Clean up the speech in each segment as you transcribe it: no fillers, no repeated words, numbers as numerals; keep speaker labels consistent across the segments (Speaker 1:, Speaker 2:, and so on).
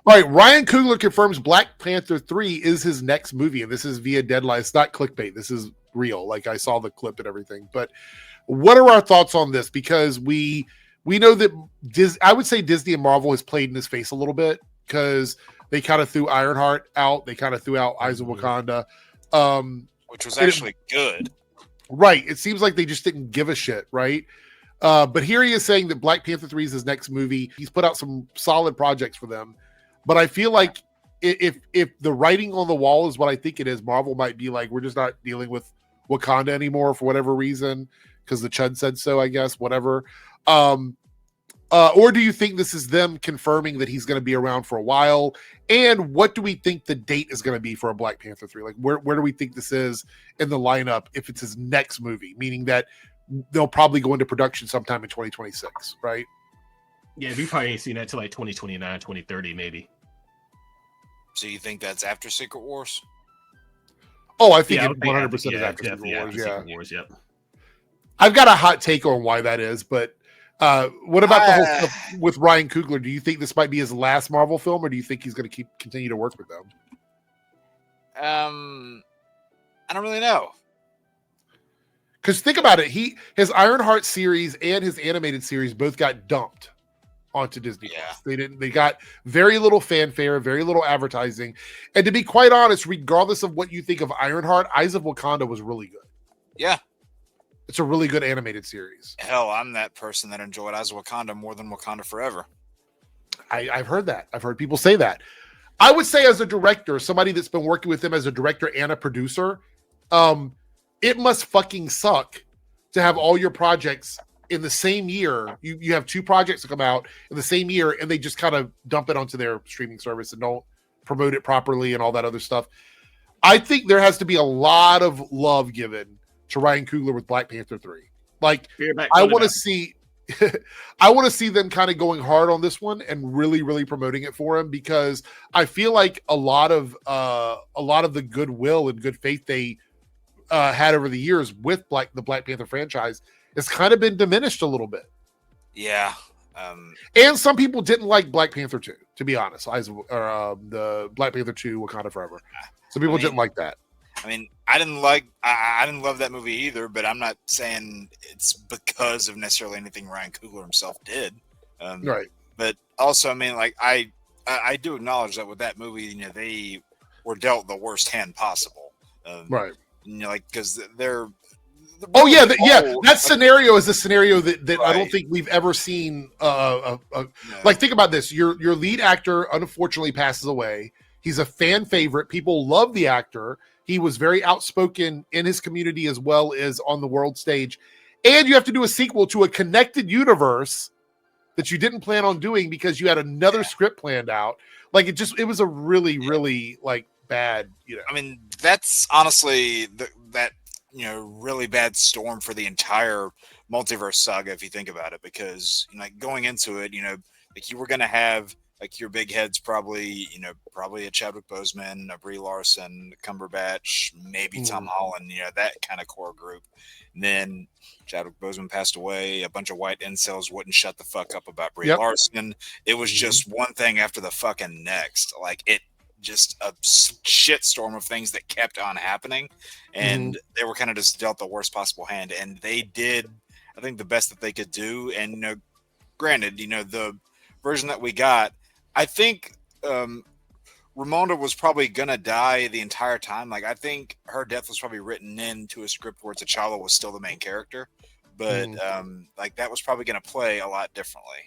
Speaker 1: All right, Ryan Coogler confirms Black Panther 3 is his next movie, and this is via Deadline. It's not clickbait. This is real. Like, I saw the clip and everything. But what are our thoughts on this? Because we know that I would say Disney and Marvel has played in his face a little bit because they kind of threw Ironheart out. They kind of threw out Eyes of Wakanda.
Speaker 2: Which was actually good.
Speaker 1: Right. It seems like they just didn't give a shit, right? But here he is saying that Black Panther 3 is his next movie. He's put out some solid projects for them. But I feel like if the writing on the wall is what I think it is, Marvel might be like, we're just not dealing with Wakanda anymore for whatever reason, because the Chud said so, I guess, whatever. Or do you think this is them confirming that he's going to be around for a while? And what do we think the date is going to be for a Black Panther 3? Like, where do we think this is in the lineup if it's his next movie? Meaning that they'll probably go into production sometime in 2026, right?
Speaker 3: Yeah, we probably ain't seen that till like 2029, 2030, maybe.
Speaker 2: So you think that's after Secret Wars?
Speaker 1: Oh, I think it 100% is after Secret Wars. Yeah. Secret Wars, yep. I've got a hot take on why that is, but what about the whole stuff with Ryan Coogler? Do you think this might be his last Marvel film, or do you think he's going to continue to work with them?
Speaker 2: I don't really know.
Speaker 1: Because think about it, his Ironheart series and his animated series both got dumped onto Disney Plus. They got very little fanfare, very little advertising. And to be quite honest, regardless of what you think of Ironheart, Eyes of Wakanda was really good.
Speaker 2: Yeah.
Speaker 1: It's a really good animated series.
Speaker 2: Hell, I'm that person that enjoyed Eyes of Wakanda more than Wakanda Forever.
Speaker 1: I've heard that. I've heard people say that. I would say as a director, somebody that's been working with him as a director and a producer, it must fucking suck to have all your projects in the same year. You have two projects that come out in the same year, and they just kind of dump it onto their streaming service and don't promote it properly and all that other stuff. I think there has to be a lot of love given to Ryan Coogler with Black Panther 3. Like, I want to see I want to see them kind of going hard on this one and really, really promoting it for him, because I feel like a lot of the goodwill and good faith they had over the years with the Black Panther franchise has kind of been diminished a little bit.
Speaker 2: Yeah.
Speaker 1: And some people didn't like Black Panther 2, to be honest. The Black Panther 2 Wakanda Forever. Some people didn't like that.
Speaker 2: I mean, I didn't love that movie either, but I'm not saying it's because of necessarily anything Ryan Coogler himself did.
Speaker 1: Right.
Speaker 2: But also, I mean, like, I do acknowledge that with that movie, they were dealt the worst hand possible.
Speaker 1: Right.
Speaker 2: Like, because they're
Speaker 1: that scenario is a scenario that right. I don't think we've ever seen. No. Like, think about this: your lead actor unfortunately passes away. He's a fan favorite. People love the actor. He was very outspoken in his community as well as on the world stage. And you have to do a sequel to a connected universe that you didn't plan on doing because you had another script planned out. Like, it was a really, really like bad.
Speaker 2: I mean, that's honestly that really bad storm for the entire multiverse saga, if you think about it, because like going into it, like you were going to have like your big heads, probably a Chadwick Boseman, a Brie Larson, Cumberbatch, maybe Tom Holland, that kind of core group. And then Chadwick Boseman passed away. A bunch of white incels wouldn't shut the fuck up about Brie Larson. It was just one thing after the fucking next. Like, it just a shitstorm of things that kept on happening, and they were kind of just dealt the worst possible hand. And they did, I think, the best that they could do. And granted, the version that we got, I think Ramonda was probably gonna die the entire time. Like, I think her death was probably written into a script where T'Challa was still the main character, but like that was probably gonna play a lot differently.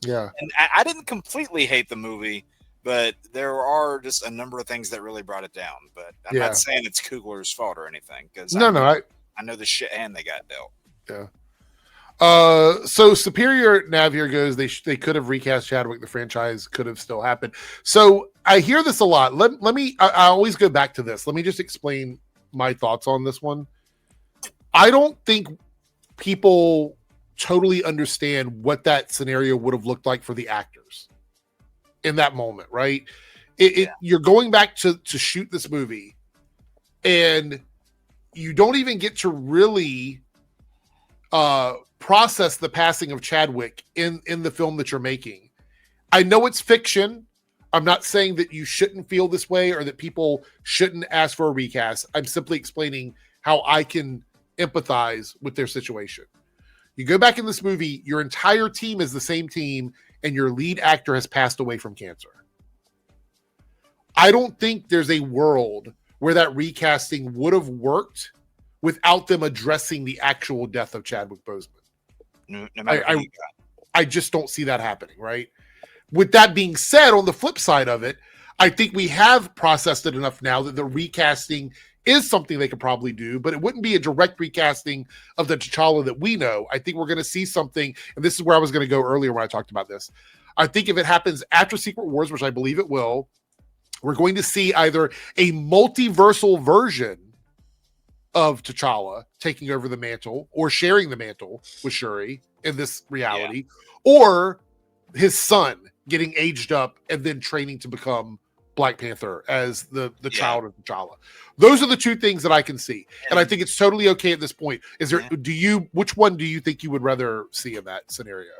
Speaker 2: And I didn't completely hate the movie, but there are just a number of things that really brought it down. But I'm not saying it's Coogler's fault or anything, because I know the shit hand they got dealt.
Speaker 1: Yeah. So Superior Nav here goes, they could have recast Chadwick. The franchise could have still happened. So I hear this a lot. I always go back to this. Let me just explain my thoughts on this one. I don't think people totally understand what that scenario would have looked like for the actors in that moment, right? You're going back to shoot this movie, and you don't even get to really process the passing of Chadwick in the film that you're making. I know it's fiction. I'm not saying that you shouldn't feel this way or that people shouldn't ask for a recast. I'm simply explaining how I can empathize with their situation. You go back in this movie, your entire team is the same team, and your lead actor has passed away from cancer. I don't think there's a world where that recasting would have worked without them addressing the actual death of Chadwick Boseman.
Speaker 2: No matter who you got.
Speaker 1: I just don't see that happening, right? With that being said, on the flip side of it, I think we have processed it enough now that the recasting is something they could probably do, but it wouldn't be a direct recasting of the T'Challa that we know. I think we're going to see something, and this is where I was going to go earlier when I talked about this. I think if it happens after Secret Wars, which I believe it will, we're going to see either a multiversal version of T'Challa taking over the mantle or sharing the mantle with Shuri in this reality, or his son getting aged up and then training to become Black Panther as the child of T'Challa. Those are the two things that I can see. And I think it's totally okay at this point. Is there, which one do you think you would rather see in that scenario?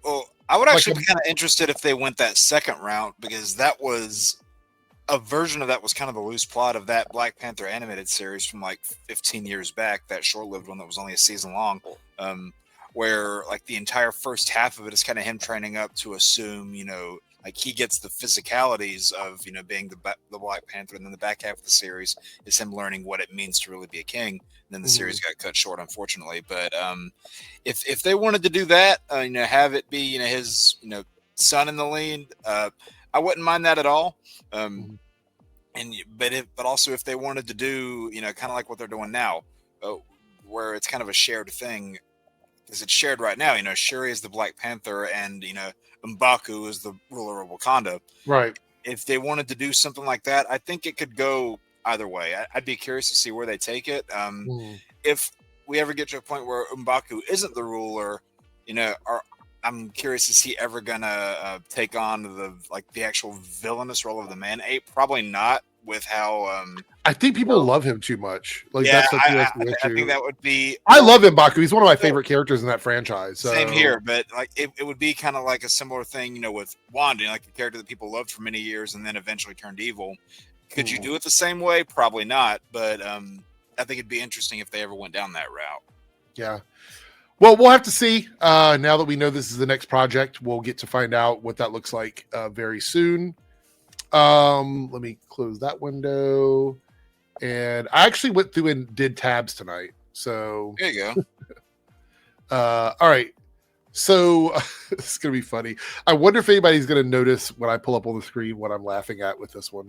Speaker 2: Well, I would actually be kind of interested if they went that second route, because that was a version of that was kind of the loose plot of that Black Panther animated series from like 15 years back, that short-lived one that was only a season long, where like the entire first half of it is kind of him training up to assume, like he gets the physicalities of, being the Black Panther, and then the back half of the series is him learning what it means to really be a king. And then the series got cut short, unfortunately. But if they wanted to do that, have it be, his, son in the lead, I wouldn't mind that at all. But also if they wanted to do, kind of like what they're doing now, where it's kind of a shared thing, because it's shared right now. Shuri is the Black Panther, and M'Baku is the ruler of Wakanda.
Speaker 1: Right.
Speaker 2: If they wanted to do something like that, I think it could go either way. I'd be curious to see where they take it. If we ever get to a point where M'Baku isn't the ruler, I'm curious, is he ever gonna take on the actual villainous role of the Man-Ape? Probably not, with how
Speaker 1: I think people love him too much. Like, that's the issue.
Speaker 2: I think that would be.
Speaker 1: I love M'Baku. He's one of my favorite characters in that franchise. So.
Speaker 2: Same here, but like it would be kind of like a similar thing, with Wanda, like a character that people loved for many years and then eventually turned evil. Could you do it the same way? Probably not, but I think it'd be interesting if they ever went down that route.
Speaker 1: Yeah. Well, we'll have to see. Now that we know this is the next project, we'll get to find out what that looks like very soon. Let me close that window. And I actually went through and did tabs tonight. So
Speaker 2: there you go.
Speaker 1: All right. So it's going to be funny. I wonder if anybody's going to notice when I pull up on the screen what I'm laughing at with this one.